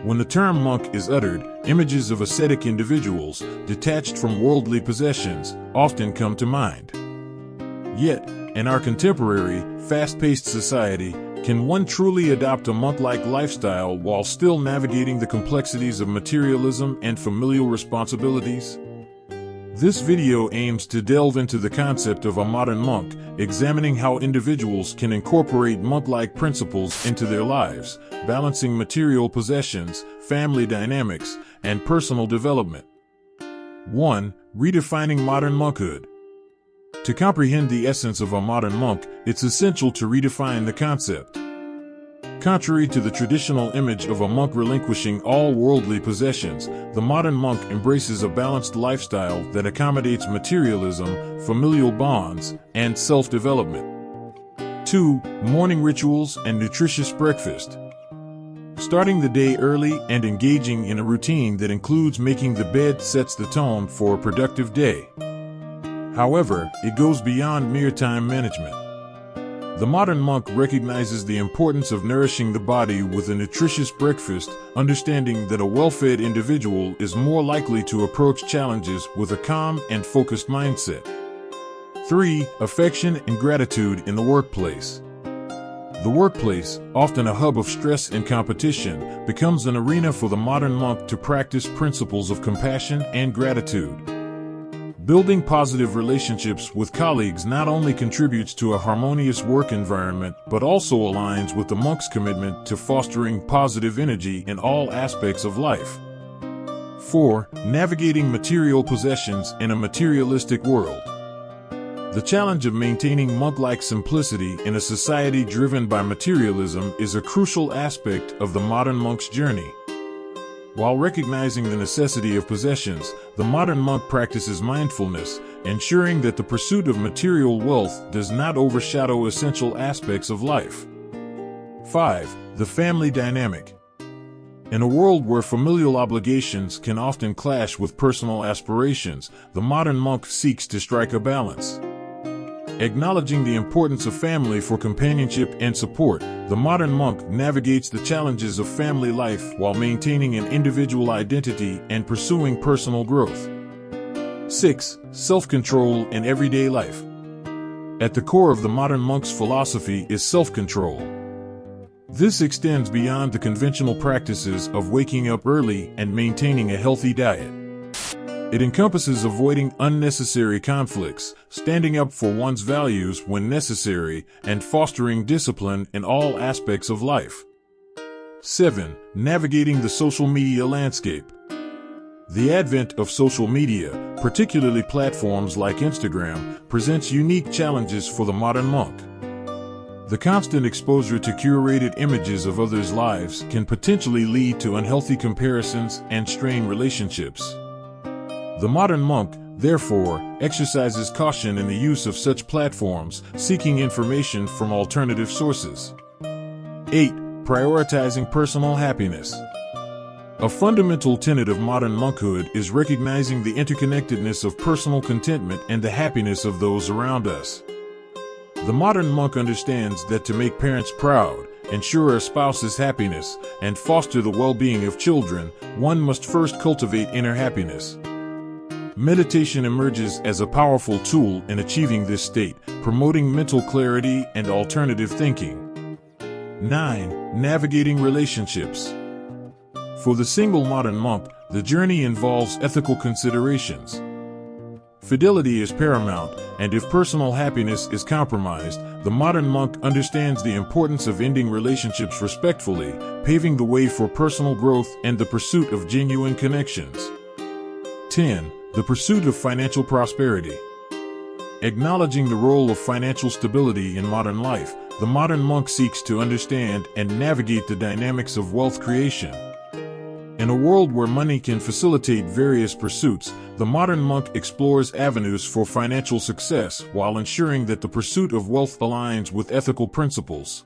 When the term monk is uttered, images of ascetic individuals, detached from worldly possessions, often come to mind. Yet, in our contemporary, fast-paced society, can one truly adopt a monk-like lifestyle while still navigating the complexities of materialism and familial responsibilities? This video aims to delve into the concept of a modern monk, examining how individuals can incorporate monk-like principles into their lives, balancing material possessions, family dynamics, and personal development. 1. Redefining modern monkhood. To comprehend the essence of a modern monk, it's essential to redefine the concept. Contrary to the traditional image of a monk relinquishing all worldly possessions, the modern monk embraces a balanced lifestyle that accommodates materialism, familial bonds, and self-development. 2. Morning rituals and nutritious breakfast. Starting the day early and engaging in a routine that includes making the bed sets the tone for a productive day. However, it goes beyond mere time management. The modern monk recognizes the importance of nourishing the body with a nutritious breakfast, understanding that a well-fed individual is more likely to approach challenges with a calm and focused mindset. 3. Affection and gratitude in the workplace. The workplace, often a hub of stress and competition, becomes an arena for the modern monk to practice principles of compassion and gratitude. Building positive relationships with colleagues not only contributes to a harmonious work environment, but also aligns with the monk's commitment to fostering positive energy in all aspects of life. 4. Navigating material possessions in a materialistic world. The challenge of maintaining monk-like simplicity in a society driven by materialism is a crucial aspect of the modern monk's journey. While recognizing the necessity of possessions, the modern monk practices mindfulness, ensuring that the pursuit of material wealth does not overshadow essential aspects of life. 5. The family dynamic. In a world where familial obligations can often clash with personal aspirations, the modern monk seeks to strike a balance. Acknowledging the importance of family for companionship and support, the modern monk navigates the challenges of family life while maintaining an individual identity and pursuing personal growth. 6. Self-control in everyday life. At the core of the modern monk's philosophy is self-control. This extends beyond the conventional practices of waking up early and maintaining a healthy diet. It encompasses avoiding unnecessary conflicts, standing up for one's values when necessary, and fostering discipline in all aspects of life. 7. Navigating the social media landscape. The advent of social media, particularly platforms like Instagram, presents unique challenges for the modern monk. The constant exposure to curated images of others' lives can potentially lead to unhealthy comparisons and strained relationships. The modern monk, therefore, exercises caution in the use of such platforms, seeking information from alternative sources. 8. Prioritizing personal happiness. A fundamental tenet of modern monkhood is recognizing the interconnectedness of personal contentment and the happiness of those around us. The modern monk understands that to make parents proud, ensure a spouse's happiness, and foster the well-being of children, one must first cultivate inner happiness. Meditation emerges as a powerful tool in achieving this state, promoting mental clarity and alternative thinking. 9. Navigating relationships. For the single modern monk, the journey involves ethical considerations. Fidelity is paramount, and if personal happiness is compromised, the modern monk understands the importance of ending relationships respectfully, paving the way for personal growth and the pursuit of genuine connections. 10. The pursuit of financial prosperity. Acknowledging the role of financial stability in modern life, the modern monk seeks to understand and navigate the dynamics of wealth creation. In a world where money can facilitate various pursuits, the modern monk explores avenues for financial success while ensuring that the pursuit of wealth aligns with ethical principles.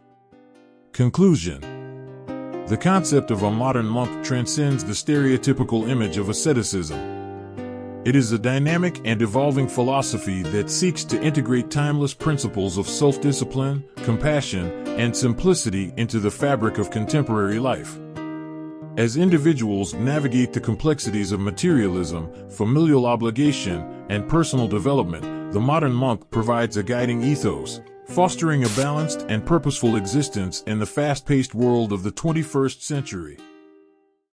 Conclusion. The concept of a modern monk transcends the stereotypical image of asceticism. It is a dynamic and evolving philosophy that seeks to integrate timeless principles of self-discipline, compassion, and simplicity into the fabric of contemporary life. As individuals navigate the complexities of materialism, familial obligation, and personal development, the modern monk provides a guiding ethos, fostering a balanced and purposeful existence in the fast-paced world of the 21st century.